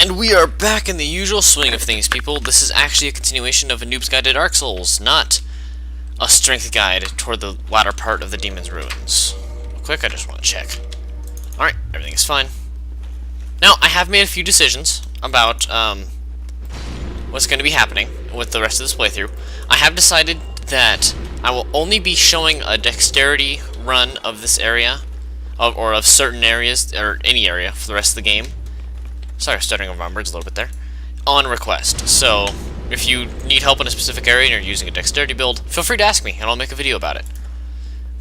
And we are back in the usual swing of things, people. This is actually a continuation of A Noob's Guide to Dark Souls, not a strength guide toward the latter part of the Demon's Ruins. Real quick, I just want to check. Alright, everything is fine. Now, I have made a few decisions about what's going to be happening with the rest of this playthrough. I have decided that I will only be showing a dexterity run of this area, or of certain areas, or any area, for the rest of the game. Sorry, stuttering over my words a little bit there. On request. So, if you need help in a specific area and you're using a dexterity build, feel free to ask me, and I'll make a video about it.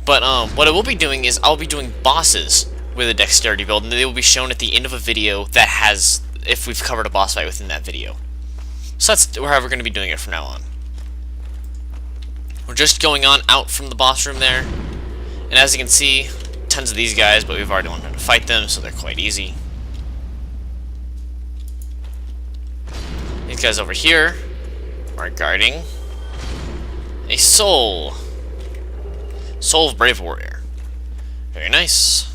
But what I will be doing is I'll be doing bosses with a dexterity build, and they will be shown at the end of a video that has, if we've covered a boss fight within that video. So that's how we're going to be doing it from now on. We're just going on out from the boss room there, and as you can see, tons of these guys, but we've already learned how to fight them, so they're quite easy. These guys over here are guarding a soul. Soul of Brave Warrior. Very nice.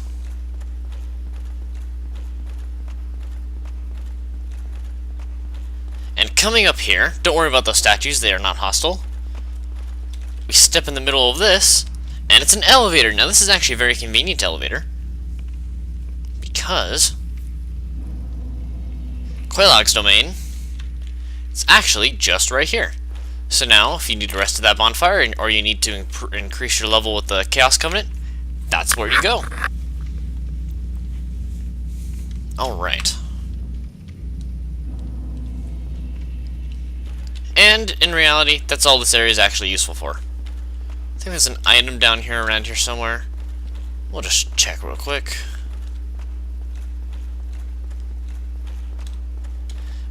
And coming up here, don't worry about those statues, they are not hostile. We step in the middle of this, and it's an elevator. Now this is actually a very convenient elevator, because Quelaag's domain is actually just right here. So now, if you need the rest of that bonfire, or you need to increase your level with the Chaos Covenant, that's where you go. Alright. And, in reality, that's all this area is actually useful for. I think there's an item down here, around here somewhere. We'll just check real quick.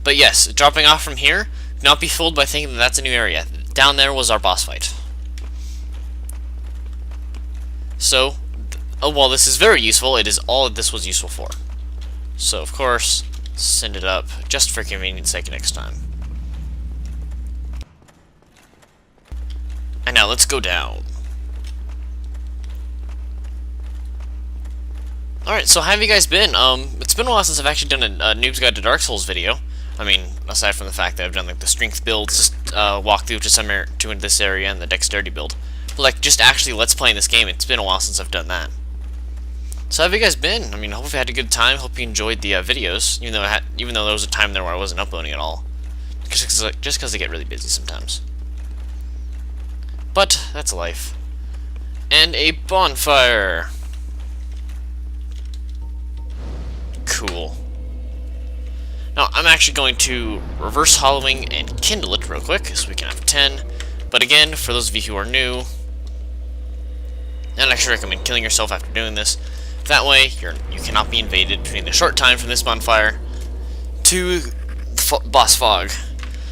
But yes, dropping off from here, do not be fooled by thinking that that's a new area. Down there was our boss fight. So, while this is very useful, it is all that this was useful for. So, of course, send it up, just for convenience sake next time. And now let's go down. Alright, so how have you guys been? It's been a while since I've actually done a Noob's Guide to Dark Souls video. I mean, aside from the fact that I've done like the strength builds, walkthrough to some to this area, and the dexterity build. But like, just actually let's play in this game, it's been a while since I've done that. So how have you guys been? I mean, hope you had a good time, hope you enjoyed the videos, even though there was a time there where I wasn't uploading at all. Just because I get really busy sometimes. But, that's life. And a bonfire! Cool. Now, I'm actually going to reverse hollowing and kindle it real quick, so we can have 10. But again, for those of you who are new, I'd actually recommend killing yourself after doing this. That way, you cannot be invaded between the short time from this bonfire to boss fog.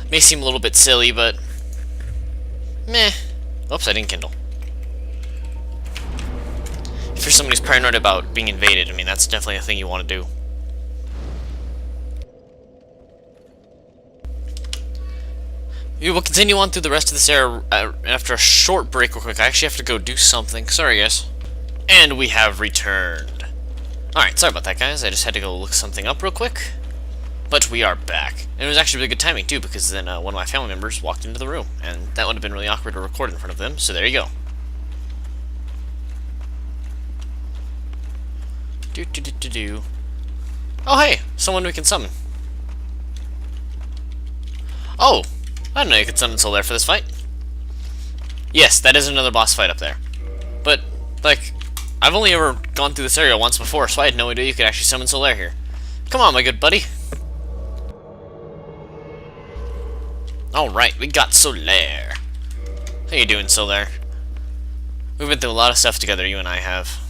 May seem a little bit silly, but meh. Oops, I didn't kindle. If you're somebody who's paranoid about being invaded, I mean, that's definitely a thing you want to do. We will continue on through the rest of this area after a short break real quick. I actually have to go do something. Sorry, guys. And we have returned. Alright, sorry about that, guys. I just had to go look something up real quick. But we are back. And it was actually really good timing, too, because then one of my family members walked into the room. And that would have been really awkward to record in front of them, so there you go. Do. Oh, hey! Someone we can summon. Oh! I didn't know you could summon Solaire for this fight. Yes, that is another boss fight up there. But, like, I've only ever gone through this area once before, so I had no idea you could actually summon Solaire here. Come on, my good buddy. Alright, we got Solaire. How you doing, Solaire? We've been through a lot of stuff together, you and I have.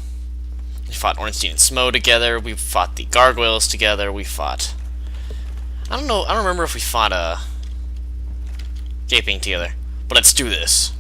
We fought Ornstein and Smo together, we fought the Gargoyles together, we fought... I don't remember if we fought, Gaping together. But let's do this.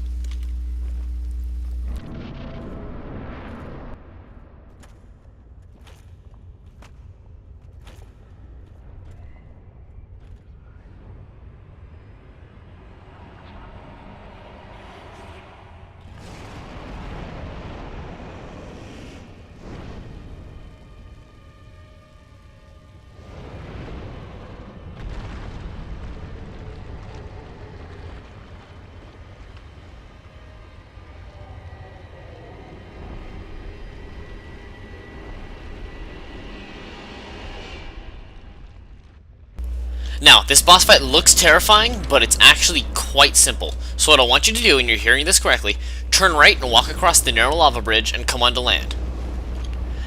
Now, this boss fight looks terrifying, but it's actually quite simple. So what I want you to do, and you're hearing this correctly, turn right and walk across the narrow lava bridge and come onto land.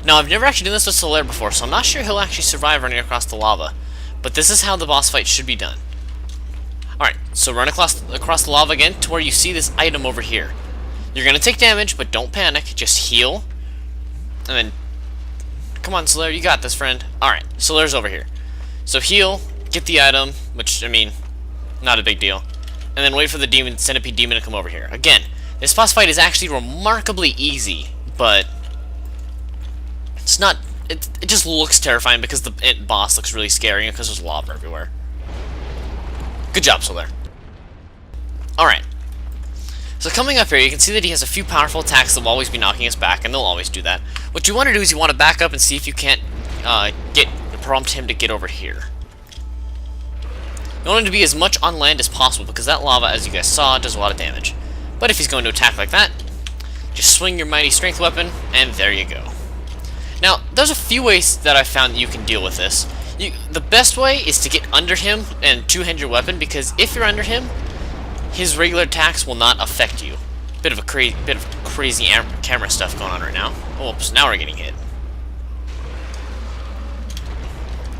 Now, I've never actually done this with Solaire before, so I'm not sure he'll actually survive running across the lava. But this is how the boss fight should be done. Alright, so run across the lava again to where you see this item over here. You're going to take damage, but don't panic. Just heal. And then... Come on, Solaire, you got this, friend. Alright, Solaire's over here. So heal, get the item, which, I mean, not a big deal. And then wait for the centipede demon to come over here. Again, this boss fight is actually remarkably easy, but... It's not... It just looks terrifying because the boss looks really scary and because there's lava everywhere. Good job, Solaire. Alright. So coming up here, you can see that he has a few powerful attacks that will always be knocking us back, and they'll always do that. What you want to do is you want to back up and see if you can't prompt him to get over here. You want him to be as much on land as possible, because that lava, as you guys saw, does a lot of damage. But if he's going to attack like that, just swing your mighty strength weapon, and there you go. Now, there's a few ways that I've found that you can deal with this. The best way is to get under him and two-hand your weapon, because if you're under him, his regular attacks will not affect you. Bit of crazy camera stuff going on right now. Oops, now we're getting hit.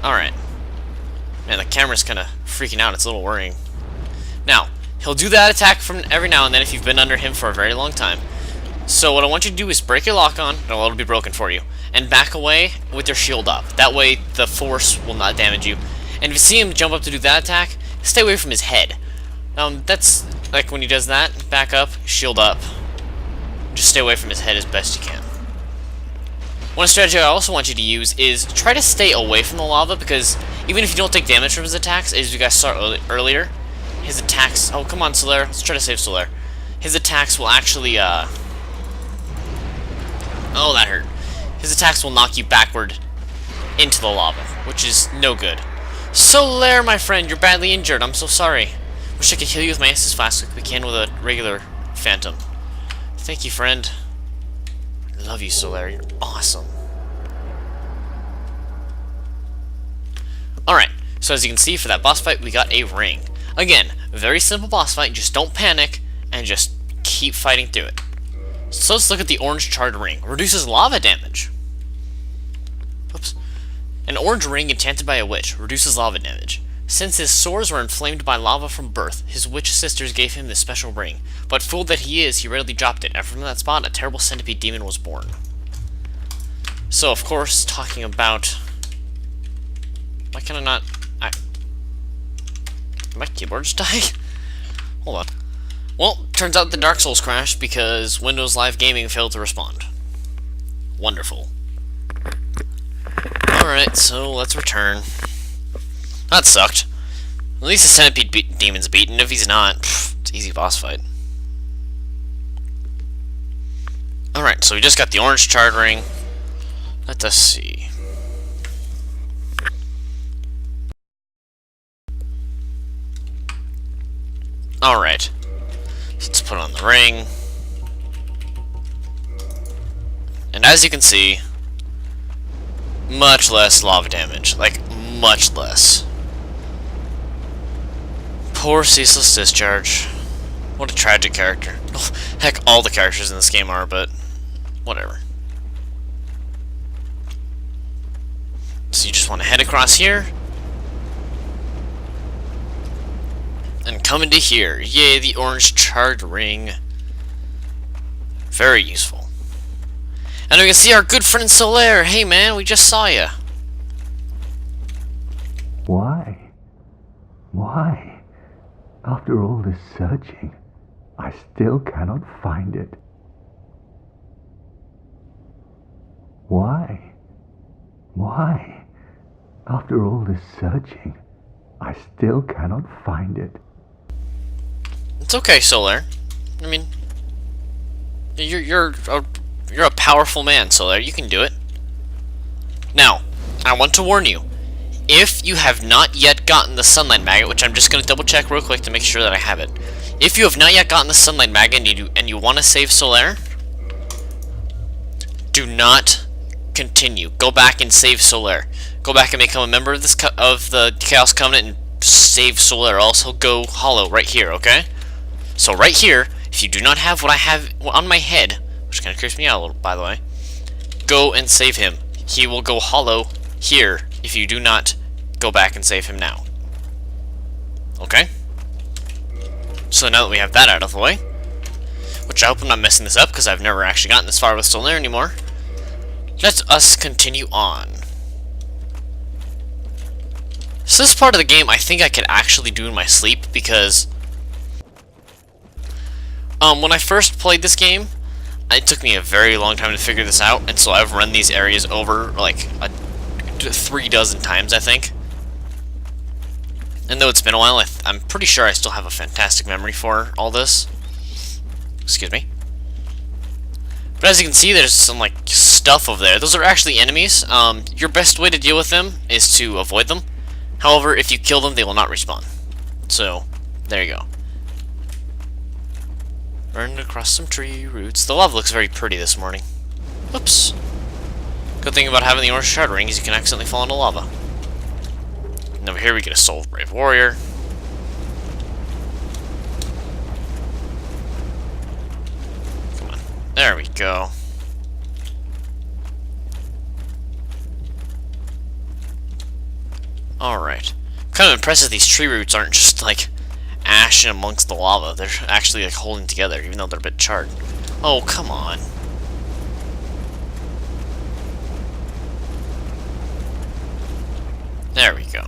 Alright. Man, the camera's kind of freaking out. It's a little worrying. Now, he'll do that attack from every now and then if you've been under him for a very long time. So what I want you to do is break your lock on, and it'll be broken for you, and back away with your shield up. That way the force will not damage you. And if you see him jump up to do that attack, stay away from his head. That's like when he does that, back up, shield up. Just stay away from his head as best you can. One strategy I also want you to use is try to stay away from the lava, because even if you don't take damage from his attacks, as you guys saw earlier, his attacks... Oh, come on, Solaire. Let's try to save Solaire. His attacks will actually, Oh, that hurt. His attacks will knock you backward into the lava, which is no good. Solaire, my friend, you're badly injured. I'm so sorry. Wish I could heal you with my Estus Flask like we can with a regular Phantom. Thank you, friend. I love you, Solaire. You're awesome. Alright, so as you can see, for that boss fight, we got a ring. Again, very simple boss fight. Just don't panic, and just keep fighting through it. So let's look at the orange charred ring. Reduces lava damage. Oops. An orange ring enchanted by a witch. Reduces lava damage. Since his sores were inflamed by lava from birth, his witch sisters gave him this special ring. But fool that he is, he readily dropped it, and from that spot, a terrible centipede demon was born. So, of course, talking about... Why can I not... Did my keyboard just die? Hold on. Well, turns out the Dark Souls crashed because Windows Live Gaming failed to respond. Wonderful. Alright, so let's return. That sucked. At least the centipede demon's beaten. If he's not, it's an easy boss fight. Alright, so we just got the orange charred ring. Let us see. Alright. Let's put on the ring. And as you can see, much less lava damage. Like, much less. Poor Ceaseless Discharge. What a tragic character. Oh, heck, all the characters in this game are, but whatever. So you just want to head across here. And come into here. Yay, the orange charred ring. Very useful. And we can see our good friend Solaire. Hey man, we just saw ya. Why? Why? After all this searching, I still cannot find it. Why? Why? After all this searching, I still cannot find it. It's okay, Solaire. I mean, you're a powerful man, Solaire. You can do it. Now, I want to warn you. If you have not yet gotten the Sunlight Maggot, which I'm just going to double check real quick to make sure that I have it. If you have not yet gotten the Sunlight Maggot and you want to save Solaire, do not continue. Go back and save Solaire. Go back and become a member of the Chaos Covenant and save Solaire, else he'll go hollow right here, okay? So right here, if you do not have what I have on my head, which kind of creeps me out a little, by the way, go and save him. He will go hollow here if you do not go back and save him now. Okay? So now that we have that out of the way, which I hope I'm not messing this up because I've never actually gotten this far with Solaire anymore, let us continue on. So this part of the game I think I could actually do in my sleep because when I first played this game, it took me a very long time to figure this out, and so I've run these areas over like 3 dozen times, I think. And though it's been a while, I'm pretty sure I still have a fantastic memory for all this. Excuse me. But as you can see, there's some like stuff over there. Those are actually enemies. Your best way to deal with them is to avoid them. However, if you kill them, they will not respawn. So, there you go. Run across some tree roots. The lava looks very pretty this morning. Oops. Good thing about having the orange shard ring is you can accidentally fall into lava. And over here we get a Soul of Brave Warrior. Come on. There we go. Alright. I'm kind of impressed that these tree roots aren't just like ash amongst the lava. They're actually like holding together, even though they're a bit charred. Oh, come on. There we go.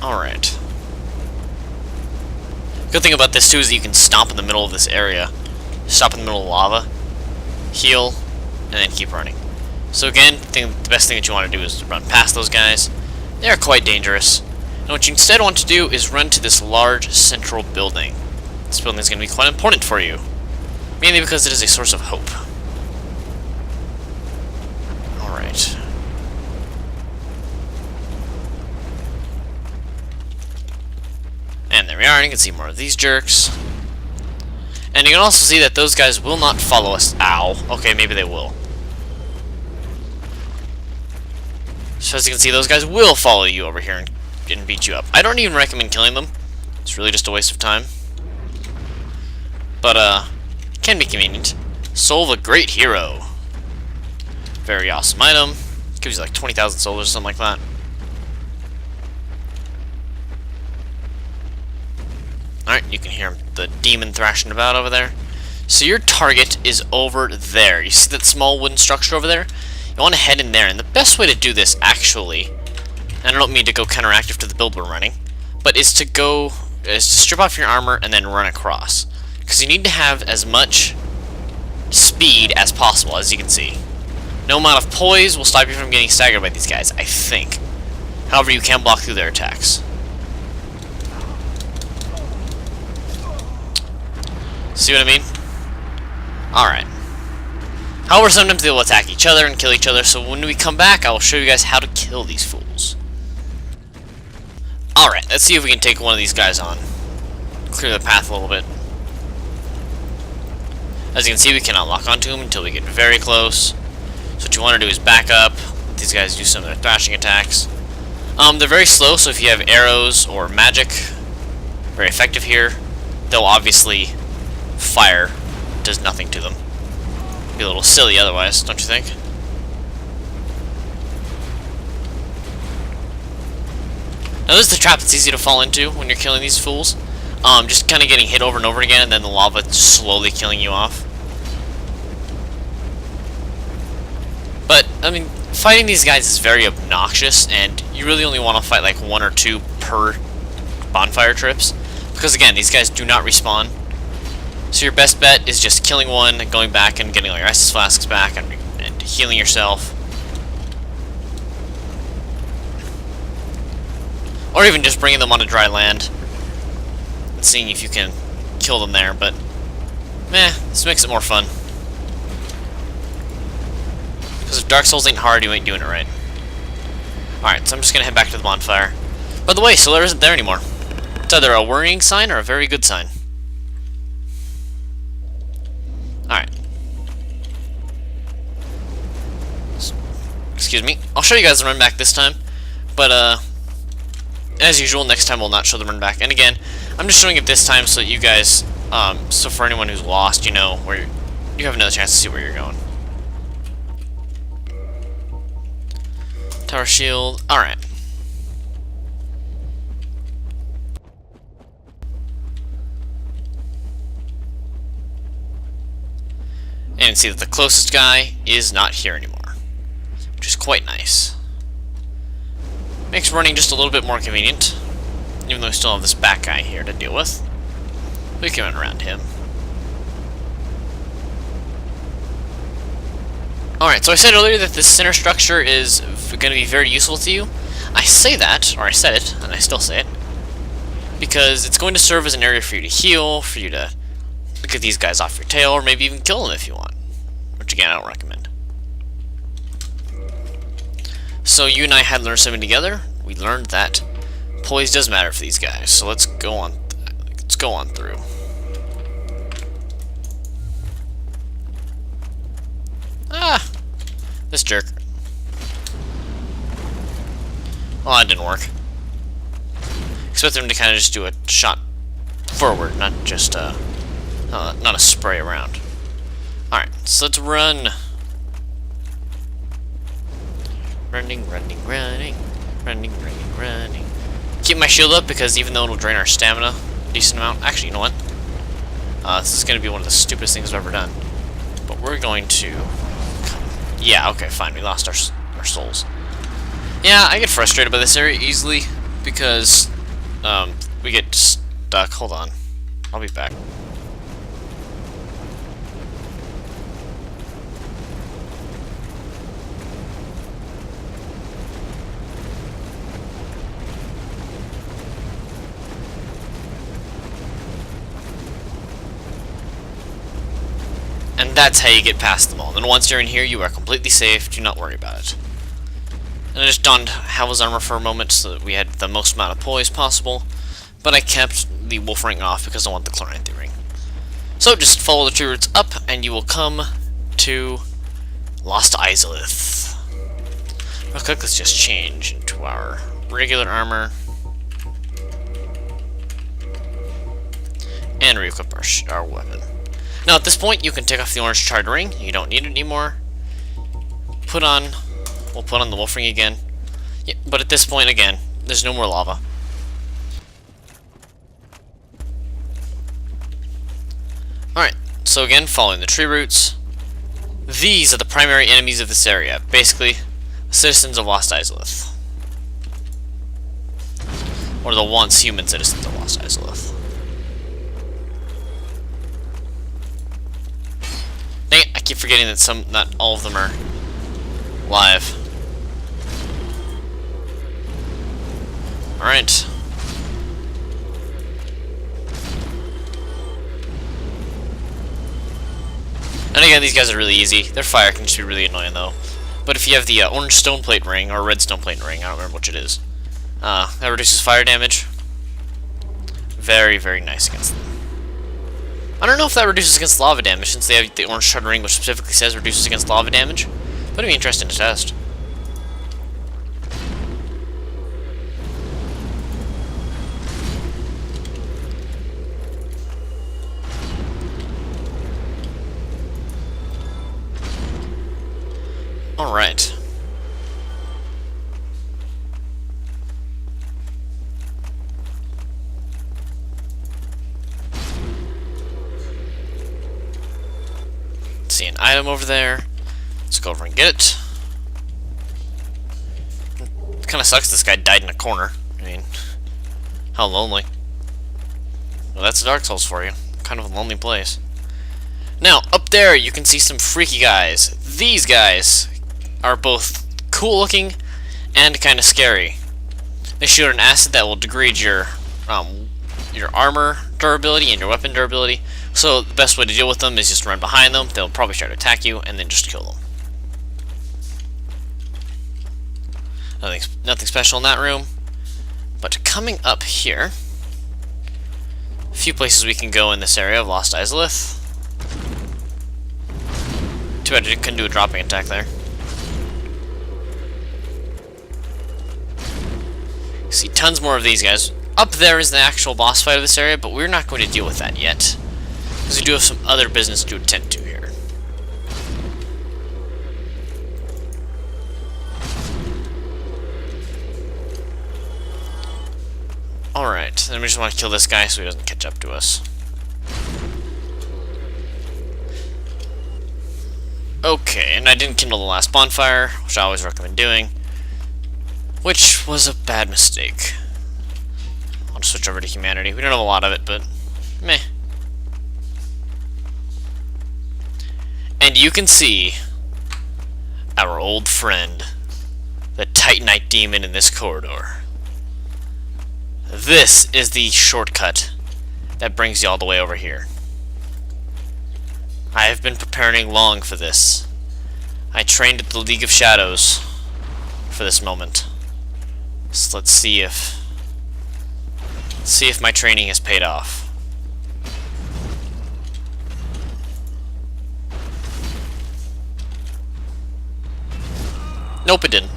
Alright. Good thing about this too is that you can stomp in the middle of this area. Stop in the middle of lava, heal, and then keep running. So again, the best thing that you want to do is to run past those guys. They are quite dangerous. And what you instead want to do is run to this large central building. This building is going to be quite important for you. Mainly because it is a source of hope. Alright. And there we are, and you can see more of these jerks. And you can also see that those guys will not follow us. Ow. Okay, maybe they will. So as you can see, those guys will follow you over here and beat you up. I don't even recommend killing them. It's really just a waste of time. But, can be convenient. Soul of a Great Hero. Very awesome item. Gives you like 20,000 souls or something like that. Alright, you can hear the demon thrashing about over there. So your target is over there. You see that small wooden structure over there? You want to head in there, and the best way to do this, actually, and I don't mean to go counteractive to the build we're running, but is to strip off your armor and then run across. Because you need to have as much speed as possible, as you can see. No amount of poise will stop you from getting staggered by these guys, I think. However, you can block through their attacks. See what I mean? Alright. However, sometimes they will attack each other and kill each other, so when we come back, I will show you guys how to kill these fools. Alright, let's see if we can take one of these guys on. Clear the path a little bit. As you can see, we cannot lock onto them until we get very close. So what you want to do is back up, let these guys do some of their thrashing attacks. They're very slow, so if you have arrows or magic, very effective here. They'll obviously fire does nothing to them. Be a little silly otherwise, don't you think? Now this is the trap that's easy to fall into when you're killing these fools. Just kind of getting hit over and over again, and then the lava slowly killing you off. But, I mean, fighting these guys is very obnoxious, and you really only want to fight like 1 or 2 per bonfire trips. Because again, these guys do not respawn. So your best bet is just killing one and going back and getting all your Estus flasks back and healing yourself. Or even just bringing them onto dry land and seeing if you can kill them there, but meh, this makes it more fun. Because if Dark Souls ain't hard, you ain't doing it right. Alright, so I'm just gonna head back to the bonfire. By the way, Solaire isn't there anymore. It's either a worrying sign or a very good sign. Alright. Excuse me. I'll show you guys the run back this time, but as usual, next time we'll not show the run back. And again, I'm just showing it this time so that you guys, so for anyone who's lost, you know where you have another chance to see where you're going. Tower shield. All right. And see that the closest guy is not here anymore, which is quite nice. Makes running just a little bit more convenient, even though we still have this back guy here to deal with. We can run around him. Alright, so I said earlier that this center structure is going to be very useful to you. I say that, or I said it, and I still say it, because it's going to serve as an area for you to heal, for you to get these guys off your tail, or maybe even kill them if you want. Which again, I don't recommend. So you and I had learned something together. We learned that poise does matter for these guys. So let's go on. Let's go on through. Ah, this jerk. Well, that didn't work. Expect them to kind of just do a shot forward, not just not a spray around. Alright, so let's run. Running, running, running. Running, running, running. Keep my shield up because even though it'll drain our stamina a decent amount. Actually, you know what? This is going to be one of the stupidest things I've ever done. But we're going to... Yeah, okay, fine. We lost our souls. Yeah, I get frustrated by this area easily because we get stuck. Hold on. I'll be back. And that's how you get past them all. And once you're in here, you are completely safe. Do not worry about it. And I just donned Havel's armor for a moment so that we had the most amount of poise possible. But I kept the wolf ring off because I want the Chloranthy ring. So just follow the tree roots up and you will come to Lost Izalith. Real quick, let's just change into our regular armor. And re-equip our weapon. Now at this point you can take off the orange charred ring, you don't need it anymore. We'll put on the wolf ring again. Yeah, but at this point again, there's no more lava. Alright, so again, following the tree roots. These are the primary enemies of this area. Basically, the citizens of Lost Izalith. Or the once human citizens of Lost Izalith. Dang it, I keep forgetting that not all of them are live. Alright. And again, these guys are really easy. Their fire can just be really annoying though. But if you have the orange stone plate ring, or red stone plate ring, I don't remember which it is, that reduces fire damage. Very, very nice against them. I don't know if that reduces against lava damage, since they have the orange shard ring, which specifically says reduces against lava damage. But it'd be interesting to test. Alright. See an item over there. Let's go over and get it. It kind of sucks this guy died in a corner. I mean, how lonely. Well, that's Dark Souls for you. Kind of a lonely place. Now, up there you can see some freaky guys. These guys are both cool looking and kind of scary. They shoot an acid that will degrade your armor durability and your weapon durability. So the best way to deal with them is just run behind them. They'll probably try to attack you, and then just kill them. Nothing special in that room. But coming up here, a few places we can go in this area of Lost Izalith. Too bad I couldn't do a dropping attack there. See tons more of these guys. Up there is the actual boss fight of this area, but we're not going to deal with that yet, because we do have some other business to attend to here. Alright, then we just want to kill this guy so he doesn't catch up to us. Okay, and I didn't kindle the last bonfire, which I always recommend doing, which was a bad mistake. I'll just switch over to humanity. We don't have a lot of it, but meh. And you can see our old friend, the Titanite demon in this corridor. This is the shortcut that brings you all the way over here. I have been preparing long for this. I trained at the League of Shadows for this moment. So let's see if my training has paid off. Nope, it didn't.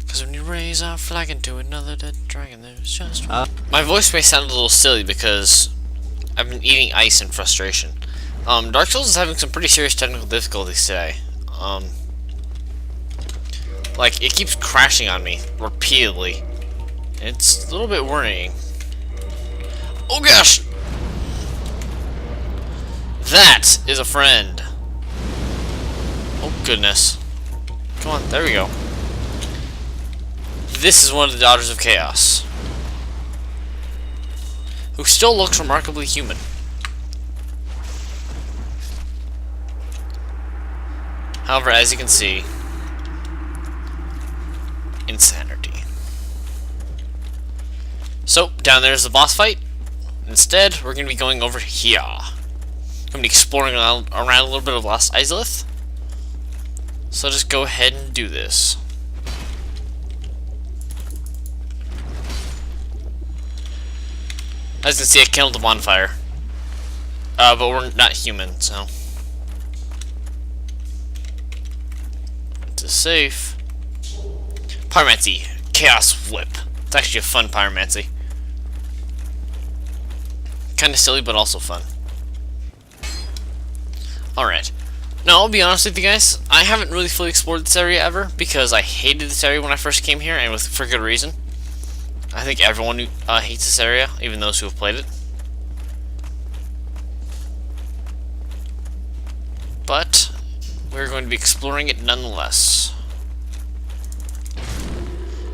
Because when you raise our flag into another dead dragon, there's just one. My voice may sound a little silly because I've been eating ice in frustration. Dark Souls is having some pretty serious technical difficulties today. Like, it keeps crashing on me repeatedly. It's a little bit worrying. Oh gosh! That is a friend. Oh goodness. Come on, there we go. This is one of the Daughters of Chaos, who still looks remarkably human. However, as you can see, insanity. So, down there's the boss fight. Instead, we're going to be going over here. I'm going to be exploring around a little bit of Lost Izalith. So just go ahead and do this. As you can see, I killed the bonfire. But we're not human, so. To safe. Pyromancy. Chaos Whip. It's actually a fun pyromancy. Kinda silly, but also fun. Alright. Now, I'll be honest with you guys. I haven't really fully explored this area ever, because I hated this area when I first came here, and for good reason. I think everyone hates this area, even those who have played it. But we're going to be exploring it nonetheless.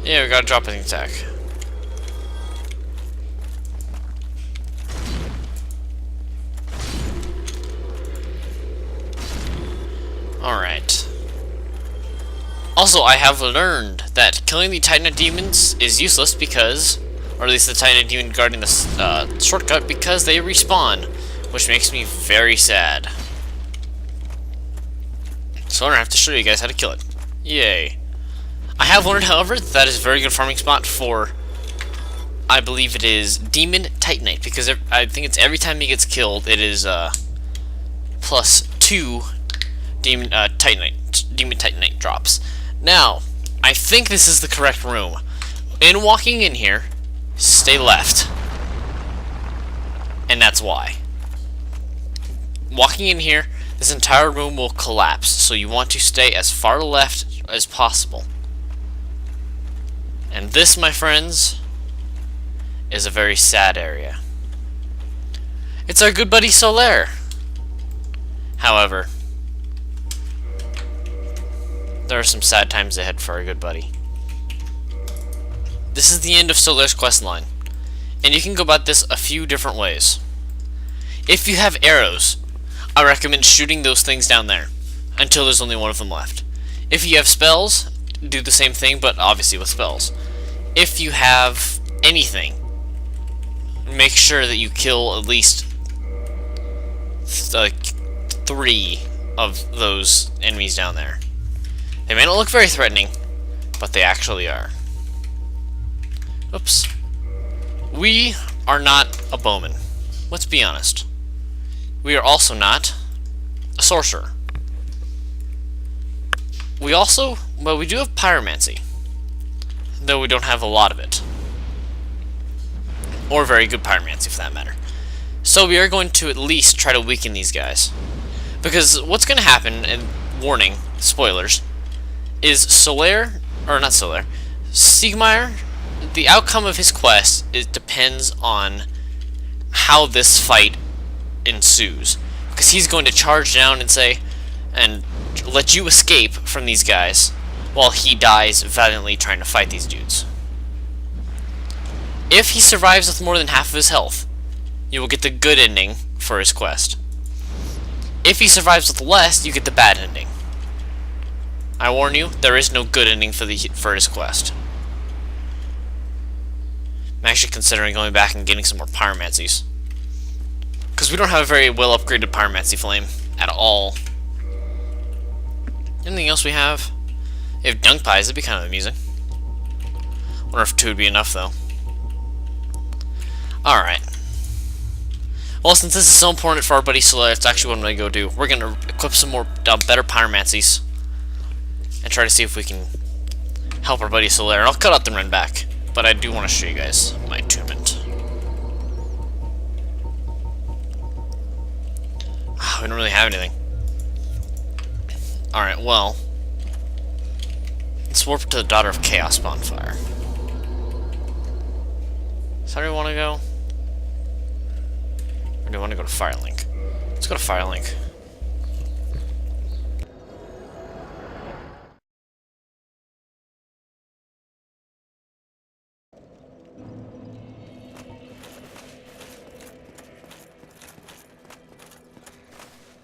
Yeah, we got a dropping attack. Alright. Also, I have learned that killing the Titanite demons is useless because, or at least the Titanite demon guarding the shortcut, because they respawn, which makes me very sad. So I'm gonna have to show you guys how to kill it. Yay. I have learned, however, that is a very good farming spot for, I believe it is Demon Titanite, because I think it's every time he gets killed, it is +2 Demon Titanite drops. Now, I think this is the correct room. In walking in here, stay left. And that's why. Walking in here, this entire room will collapse, so you want to stay as far left as possible. And this, my friends, is a very sad area. It's our good buddy Solaire. However, there are some sad times ahead for our good buddy. This is the end of Solaire's questline, and you can go about this a few different ways. If you have arrows, I recommend shooting those things down there until there's only one of them left. If you have spells, do the same thing, but obviously with spells. If you have anything, make sure that you kill at least 3 of those enemies down there. They may not look very threatening, but they actually are. Oops. We are not a bowman. Let's be honest. We are also not a sorcerer. We do have pyromancy. though we don't have a lot of it. Or very good pyromancy, for that matter. So we are going to at least try to weaken these guys. Because what's going to happen, and warning, spoilers, is Solaire, or not Solaire, Siegmeyer, the outcome of his quest depends on how this fight ensues. Because he's going to charge down and say, and let you escape from these guys, while he dies valiantly trying to fight these dudes. If he survives with more than half of his health, you will get the good ending for his quest. If he survives with less, you get the bad ending. I warn you, there is no good ending for his quest. I'm actually considering going back and getting some more pyromancies. Because we don't have a very well upgraded pyromancy flame at all. Anything else we have? We have dung pies, that'd be kind of amusing. Wonder if 2 would be enough though. Alright. Well, since this is so important for our buddy Solaire, it's actually what I'm going to go do. We're going to equip some more better pyromancies. And try to see if we can help our buddy Solaire. And I'll cut out the run back. But I do want to show you guys my attunement. We don't really have anything. Alright, well. Let's warp to the Daughter of Chaos bonfire. So how do we want to go? Or do we want to go to Firelink? Let's go to Firelink.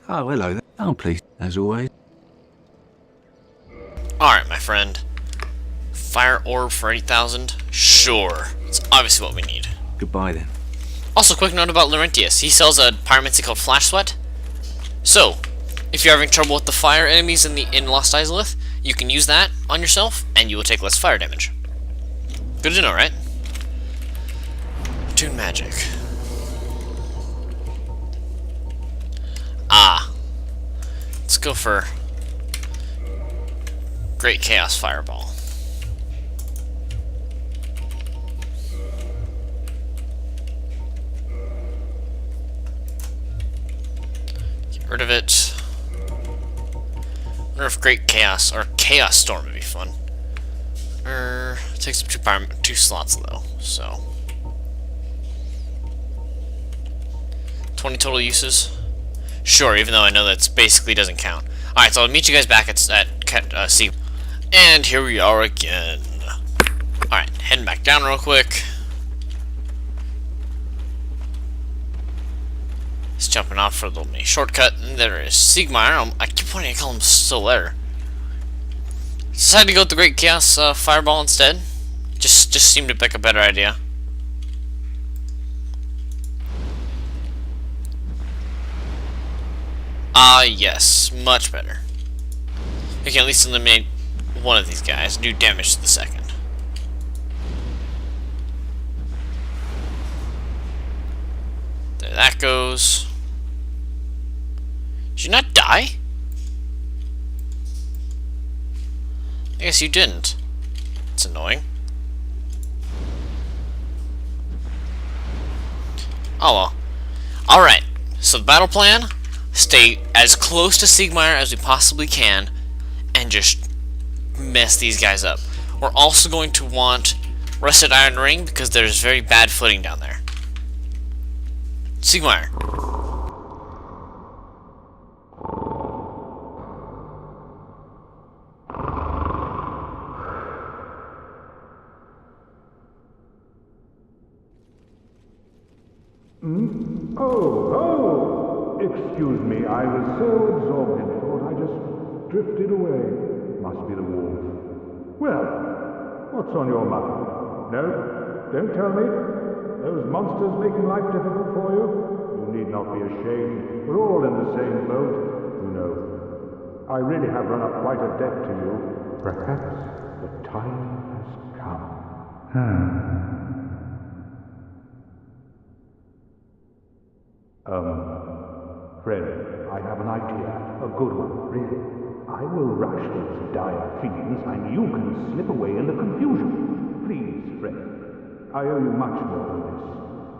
Oh, hello there. Oh, please, as always. Alright, my friend. Fire orb for 8,000? Sure. It's obviously what we need. Goodbye then. Also, quick note about Laurentius. He sells a pyromancy called Flash Sweat. So, if you're having trouble with the fire enemies in Lost Izalith, you can use that on yourself, and you will take less fire damage. Good to know, right? Toon magic. Let's go for Great Chaos Fireball. Get rid of it. Wonder if Great Chaos or Chaos Storm would be fun. It takes up 2 slots though, so 20 total uses. Sure, even though I know that basically doesn't count. Alright, so I'll meet you guys back at Sea. And here we are again. Alright, heading back down real quick. Just jumping off for a little mini shortcut. And there is Siegmeyer. I keep wanting to call him Solaire. Decided to go with the Great Chaos Fireball instead. Just seemed to pick a better idea. Yes, much better. We can at least eliminate one of these guys, do damage to the second. There that goes. Did you not die? I guess you didn't. It's annoying. Oh well. Alright, so the battle plan: stay as close to Siegmeyer as we possibly can and just mess these guys up. We're also going to want Rusted Iron Ring because there's very bad footing down there. Siegmeyer. Oh, excuse me, I was so absorbed in thought I just drifted away. Must be the wolf. Well, what's on your mind? No? Don't tell me? Those monsters making life difficult for you? You need not be ashamed. We're all in the same boat, you know. I really have run up quite a debt to you. Perhaps the time has come. Friend, I have an idea. A good one, really. I will rush those dire fiends, and you can slip away in the confusion. Please, friend. I owe you much more than this.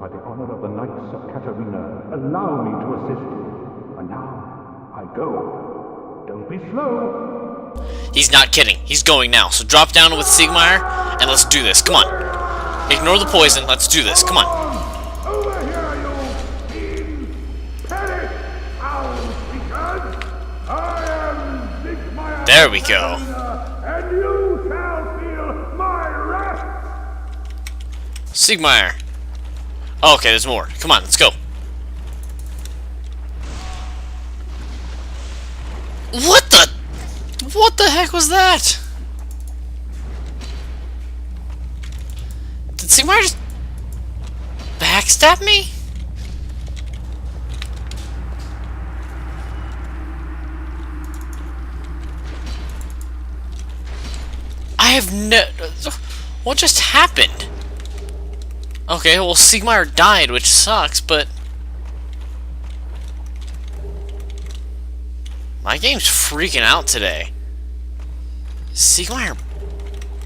By the honor of the Knights of Katarina, allow me to assist you. And now, I go. Don't be slow. He's not kidding. He's going now. So drop down with Siegmeyer, and let's do this. Come on. Ignore the poison. Let's do this. Come on. Over here, you fiends! Perish, hounds, because I am Siegmeyer. There we go. And you shall feel my wrath. Siegmeyer. Oh, okay, there's more. Come on, let's go. What the heck was that? Did Siegmeyer just backstab me? I have no... What just happened? Okay, well, Siegmeyer died, which sucks, but... My game's freaking out today. Siegmeyer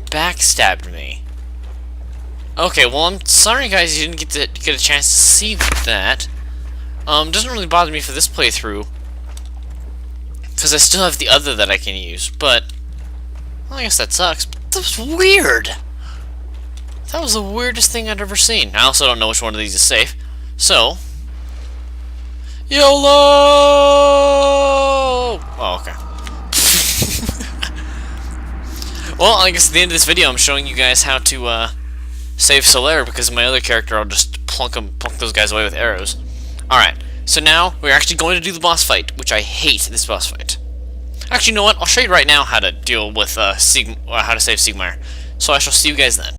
backstabbed me. Okay, well, I'm sorry, guys, you didn't get a chance to see that. Doesn't really bother me for this playthrough, because I still have the other that I can use, but... Well, I guess that sucks, but that was weird! That was the weirdest thing I'd ever seen. I also don't know which one of these is safe. So... YOLO! Oh, okay. Well, I guess at the end of this video, I'm showing you guys how to, save Solaire, because my other character, I'll just plunk those guys away with arrows. Alright, so now, we're actually going to do the boss fight, which I hate this boss fight. Actually, you know what? I'll show you right now how to deal with, how to save Siegmeyer. So I shall see you guys then.